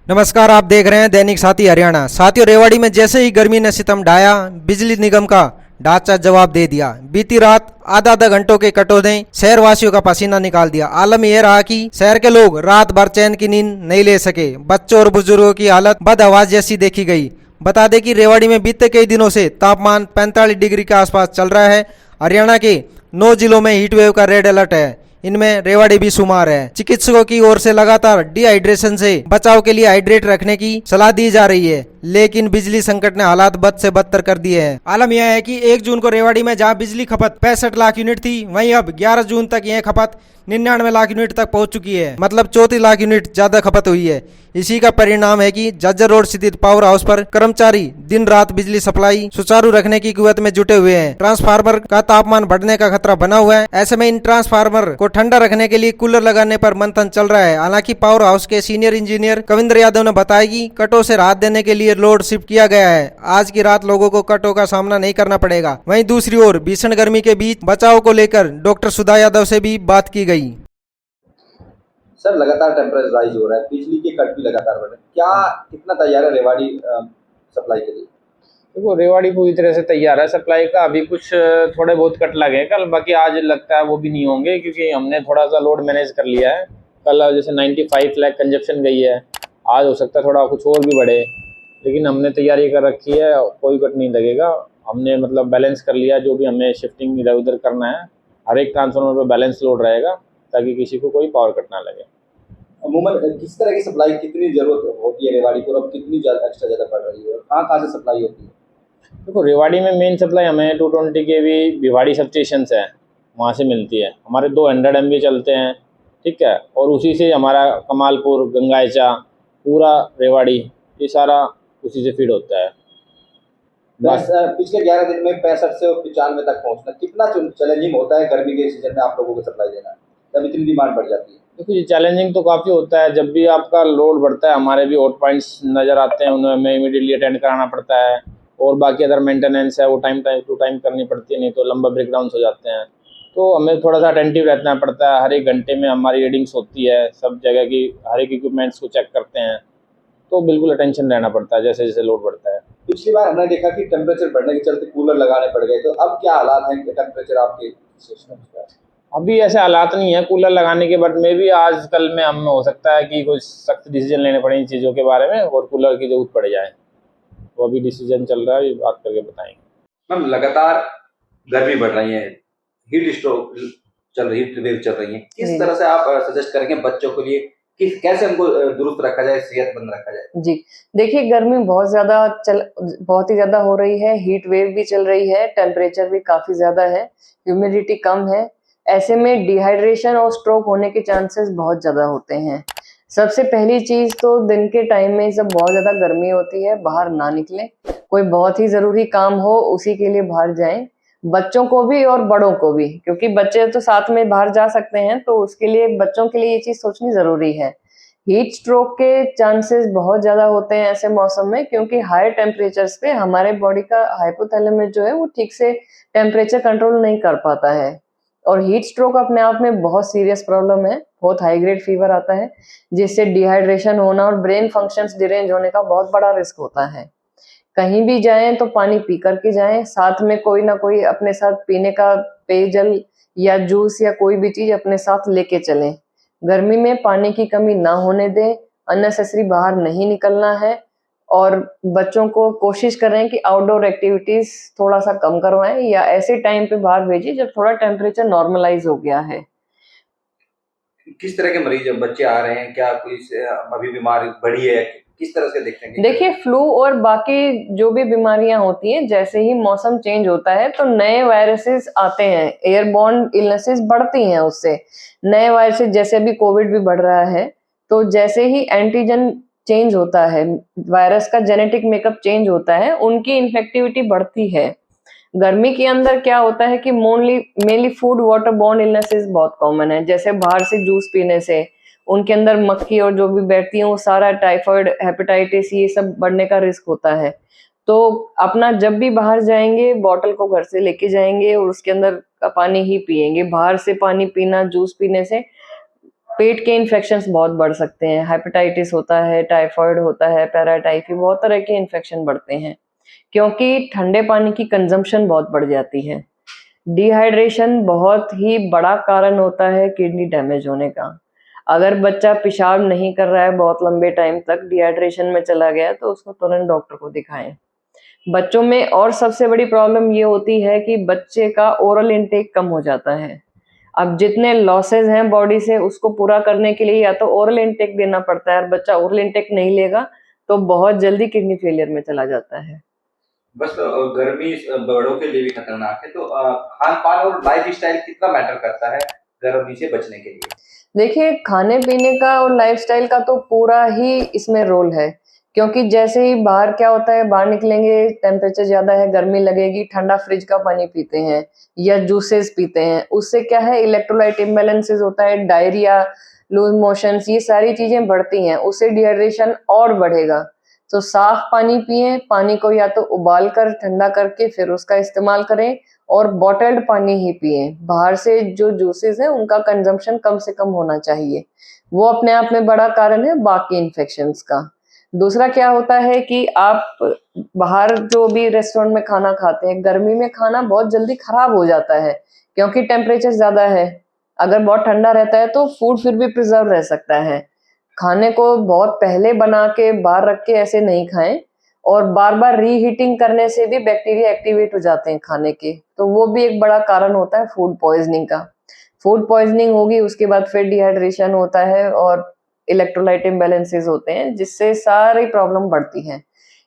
नमस्कार, आप देख रहे हैं दैनिक साथी हरियाणा। साथियों, रेवाड़ी में जैसे ही गर्मी ने सितम ढाया, बिजली निगम का ढांचा जवाब दे दिया। बीती रात आधा आधा घंटों के कटो ने शहर वासियों का पसीना निकाल दिया। आलम यह रहा कि शहर के लोग रात भर चैन की नींद नहीं ले सके। बच्चों और बुजुर्गों की हालत बदहवास जैसी देखी गई। बता दें कि रेवाड़ी में बीते कई दिनों से तापमान 45 डिग्री के आसपास चल रहा है। हरियाणा के 9 जिलों में हीट वेव का रेड अलर्ट है, इनमें रेवाड़ी भी शुमार है। चिकित्सकों की ओर से लगातार डिहाइड्रेशन से बचाव के लिए हाइड्रेट रखने की सलाह दी जा रही है, लेकिन बिजली संकट ने हालात बद से बदतर कर दिए हैं। आलम यह है कि 1 जून को रेवाड़ी में जहां बिजली खपत 65 लाख यूनिट थी, वहीं अब 11 जून तक यह खपत 99 लाख यूनिट तक पहुंच चुकी है। मतलब 34 लाख यूनिट ज्यादा खपत हुई है। इसी का परिणाम है कि जज्जर रोड स्थित पावर हाउस पर कर्मचारी दिन रात बिजली सप्लाई सुचारू रखने की कुवत में जुटे हुए हैं। ट्रांसफार्मर का तापमान बढ़ने का खतरा बना हुआ है। ऐसे में इन ट्रांसफार्मर को ठंडा रखने के लिए कूलर लगाने पर मंथन चल रहा है। हालांकि पावर हाउस के सीनियर इंजीनियर कविंद्र यादव ने बताया कि कटो से राहत देने के लिए लोड शिफ्ट किया गया है। आज की रात लोगों को कटो का सामना नहीं करना पड़ेगा। वहीं दूसरी ओर भीषण गर्मी के बीच बचाव को लेकर डॉक्टर सुधा यादव से भी बात की गई। सर, लगातार टेम्परेचर राइज हो रहा है, बिजली के कट भी लगातार बढ़ रहे हैं। क्या कितना तैयार है रेवाड़ी सप्लाई के लिए? देखो, रेवाड़ी पूरी तरह से तैयार है सप्लाई का। अभी कुछ थोड़े बहुत कट लगे कल, बाकी आज लगता है वो भी नहीं होंगे, क्योंकि हमने थोड़ा सा लोड मैनेज कर लिया है। कल जैसे 95 लाख कंजप्शन गई है, आज हो सकता है थोड़ा कुछ और भी बढ़े, लेकिन हमने तैयारी कर रखी है, कोई कट नहीं लगेगा। हमने मतलब बैलेंस कर लिया, जो भी हमें शिफ्टिंग इधर उधर करना है, हर एक ट्रांसफार्मर पर बैलेंस लोड रहेगा ताकि किसी को कोई पावर कट ना लगे। अमूमन किस तरह की सप्लाई कितनी जरूरत होती है रेवाड़ी को, अब कितनी एक्स्ट्रा बढ़ रही है, कहाँ से सप्लाई होती है? देखो, रेवाड़ी में मेन सप्लाई हमें 220 kV भिवाड़ी सब स्टेशन से है, वहाँ से मिलती है। हमारे 200 MV चलते हैं, ठीक है, और उसी से हमारा कमालपुर, गंगाईचा, पूरा रेवाड़ी, ये सारा उसी से फीड होता है। बस पिछले 11 दिन में 65 से 95 तक पहुँचना कितना चैलेंजिंग होता है गर्मी के सीजन में आप लोगों को सप्लाई देना, जब इतनी डिमांड बढ़ जाती है? देखो, ये चैलेंजिंग तो काफ़ी होता है। जब भी आपका लोड बढ़ता है, हमारे भी हॉट पॉइंट्स नज़र आते हैं, उन्हें हमें इमीडिएटली अटेंड कराना पड़ता है, और बाकी अदर मेंटेनेंस है वो टाइम टू टाइम करनी पड़ती है, नहीं तो लंबा ब्रेकडाउन हो जाते हैं। तो हमें थोड़ा सा अटेंटिव रहना पड़ता है। हर एक घंटे में हमारी रीडिंग्स होती है, सब जगह की हर एक इक्विपमेंट्स को चेक करते हैं, तो बिल्कुल अटेंशन रहना पड़ता है जैसे जैसे लोड बढ़ता है। पिछली बार हमने देखा कि टेम्परेचर बढ़ने के चलते कूलर लगाने पड़ गए, तो अब क्या हालात हैं टेम्परेचर आपके सिस्टम का? अभी ऐसे हालात नहीं है कूलर लगाने के, बट में भी आज कल में हम हो सकता है कि कुछ सख्त डिसीजन लेने पड़े इन चीज़ों के बारे में, और कूलर की जरूरत पड़ जाए। वो अभी डिसीजन चल रहा है, ये बात करके बताएंगे। मैम, लगातार गर्मी बढ़ रही है, हीट स्ट्रोक चल रही, हीट वेव चल रही है, किस तरह से आप सजेस्ट करेंगे बच्चों के लिए कि कैसे हमको दुरुस्त रखा जाए, सेहतमंद रखा जाए? जी, देखिए, गर्मी बहुत ही ज़्यादा हो रही है, हीट वेव भी चल रही है, टेम्परेचर भी काफ़ी ज़्यादा है, ह्यूमिडिटी कम है। ऐसे में डिहाइड्रेशन और स्ट्रोक होने के चांसेस बहुत ज़्यादा होते हैं। सबसे पहली चीज़ तो दिन के टाइम में जब बहुत ज़्यादा गर्मी होती है, बाहर ना निकलें। कोई बहुत ही ज़रूरी काम हो, उसी के लिए बाहर जाएँ। बच्चों को भी और बड़ों को भी, क्योंकि बच्चे तो साथ में बाहर जा सकते हैं, तो उसके लिए बच्चों के लिए ये चीज़ सोचनी ज़रूरी है। हीट स्ट्रोक के चांसेस बहुत ज़्यादा होते हैं ऐसे मौसम में, क्योंकि हाई टेम्परेचर्स पे हमारे बॉडी का हाइपोथैलेमस जो है वो ठीक से टेम्परेचर कंट्रोल नहीं कर पाता है, और हीट स्ट्रोक अपने आप में बहुत सीरियस प्रॉब्लम है। बहुत हाई ग्रेड फीवर आता है, जिससे डिहाइड्रेशन होना और ब्रेन फंक्शंस डिरेंज होने का बहुत बड़ा रिस्क होता है। कहीं भी जाएं तो पानी पी करके जाएं, साथ में कोई ना कोई अपने साथ पीने का पेयजल या जूस या कोई भी चीज अपने साथ लेके चलें। गर्मी में पानी की कमी ना होने दें, अननेसेसरी बाहर नहीं निकलना है, और बच्चों को कोशिश करें कि आउटडोर एक्टिविटीज थोड़ा सा कम करवाएं, या ऐसे टाइम पे बाहर भेजिए जब थोड़ा टेम्परेचर नॉर्मलाइज हो गया है। किस तरह के मरीज बच्चे आ रहे हैं, क्या कोई अभी बीमारी बढ़ी है, किस तरह से देखते हैं? देखिए, फ्लू और बाकी जो भी बीमारियां होती हैं, जैसे ही मौसम चेंज होता है तो नए वायरसेस आते हैं, एयरबॉर्न इलनेसेस बढ़ती हैं उससे। नए वायरसेस जैसे अभी कोविड भी बढ़ रहा है, तो जैसे ही एंटीजन चेंज होता है, वायरस का जेनेटिक मेकअप चेंज होता है, उनकी इन्फेक्टिविटी बढ़ती है। गर्मी के अंदर क्या होता है कि mainly food water borne illnesses बहुत कॉमन है, जैसे बाहर से जूस पीने से उनके अंदर मक्खी और जो भी बैठती है वो सारा टाइफाइड, हेपेटाइटिस, ये सब बढ़ने का रिस्क होता है। तो अपना जब भी बाहर जाएंगे बॉटल को घर से लेके जाएंगे और उसके अंदर का पानी ही पिएंगे। बाहर से पानी पीना, जूस पीने से पेट के इन्फेक्शंस बहुत बढ़ सकते हैं, हेपेटाइटिस होता है, टाइफाइड होता है, पैराटाइफी, बहुत तरह के इन्फेक्शन बढ़ते हैं क्योंकि ठंडे पानी की कंजम्पशन बहुत बढ़ जाती है। डिहाइड्रेशन बहुत ही बड़ा कारण होता है किडनी डैमेज होने का। अगर बच्चा पेशाब नहीं कर रहा है बहुत लंबे टाइम तक, डिहाइड्रेशन में चला गया, तो उसको तुरंत डॉक्टर को दिखाएं। बच्चों में और सबसे बड़ी प्रॉब्लम ये होती है कि बच्चे का ओरल इनटेक कम हो जाता है। अब जितने लॉसेस हैं बॉडी से उसको पूरा करने के लिए या तो ओरल इनटेक देना पड़ता है, और बच्चा ओरल इनटेक नहीं लेगा तो बहुत जल्दी किडनी फेलियर में चला जाता है। बस गर्मी बड़ों के लिए भी खतरनाक है, तो खान पान और लाइफ स्टाइल कितना मैटर करता है गर्मी से बचने के लिए? देखिए, खाने पीने का और लाइफस्टाइल का तो पूरा ही इसमें रोल है, क्योंकि जैसे ही बाहर क्या होता है, बाहर निकलेंगे, टेम्परेचर ज्यादा है, गर्मी लगेगी, ठंडा फ्रिज का पानी पीते हैं या जूसेस पीते हैं, उससे क्या है, इलेक्ट्रोलाइट इम्बैलेंसेस होता है, डायरिया, लूज मोशंस, ये सारी चीजें बढ़ती हैं, उससे डिहाइड्रेशन और बढ़ेगा। तो साफ पानी पिए, पानी को या तो उबाल कर ठंडा करके फिर उसका इस्तेमाल करें, और बॉटल्ड पानी ही पिए। बाहर से जो जूसेस हैं उनका कंजम्पशन कम से कम होना चाहिए, वो अपने आप में बड़ा कारण है बाकी इन्फेक्शंस का। दूसरा क्या होता है कि आप बाहर जो भी रेस्टोरेंट में खाना खाते हैं, गर्मी में खाना बहुत जल्दी खराब हो जाता है क्योंकि टेम्परेचर ज्यादा है। अगर बहुत ठंडा रहता है तो फूड फिर भी प्रिजर्व रह सकता है। खाने को बहुत पहले बना के बाहर रख के ऐसे नहीं खाएं, और बार बार रीहीटिंग करने से भी बैक्टीरिया एक्टिवेट हो जाते हैं खाने के, तो वो भी एक बड़ा कारण होता है फूड पॉइजनिंग का। फूड पॉइजनिंग होगी, उसके बाद फिर डिहाइड्रेशन होता है और इलेक्ट्रोलाइट इम्बैलेंसेस होते हैं, जिससे सारी प्रॉब्लम बढ़ती है।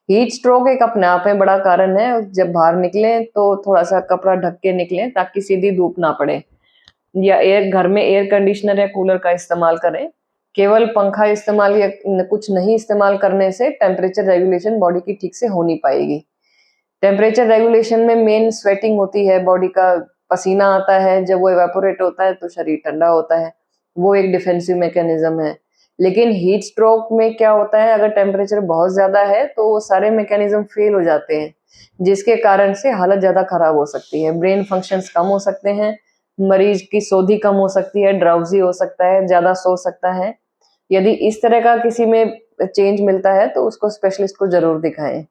हीट स्ट्रोक एक अपने आप में बड़ा कारण है। जब बाहर निकलें तो थोड़ा सा कपड़ा ढक के निकलें ताकि सीधी धूप ना पड़े, या घर में एयर कंडीशनर या कूलर का इस्तेमाल करें। केवल पंखा इस्तेमाल या कुछ नहीं इस्तेमाल करने से टेम्परेचर रेगुलेशन बॉडी की ठीक से हो नहीं पाएगी। टेम्परेचर रेगुलेशन में मेन स्वेटिंग होती है, बॉडी का पसीना आता है, जब वो इवेपोरेट होता है तो शरीर ठंडा होता है, वो एक डिफेंसिव मैकेनिज्म है। लेकिन हीट स्ट्रोक में क्या होता है, अगर टेम्परेचर बहुत ज्यादा है तो वो सारे मैकेनिज्म फेल हो जाते हैं, जिसके कारण से हालत ज्यादा खराब हो सकती है, ब्रेन फंक्शंस कम हो सकते हैं, मरीज की सोधी कम हो सकती है, ड्राउजी हो सकता है, ज्यादा सो सकता है। यदि इस तरह का किसी में चेंज मिलता है तो उसको स्पेशलिस्ट को जरूर दिखाएं।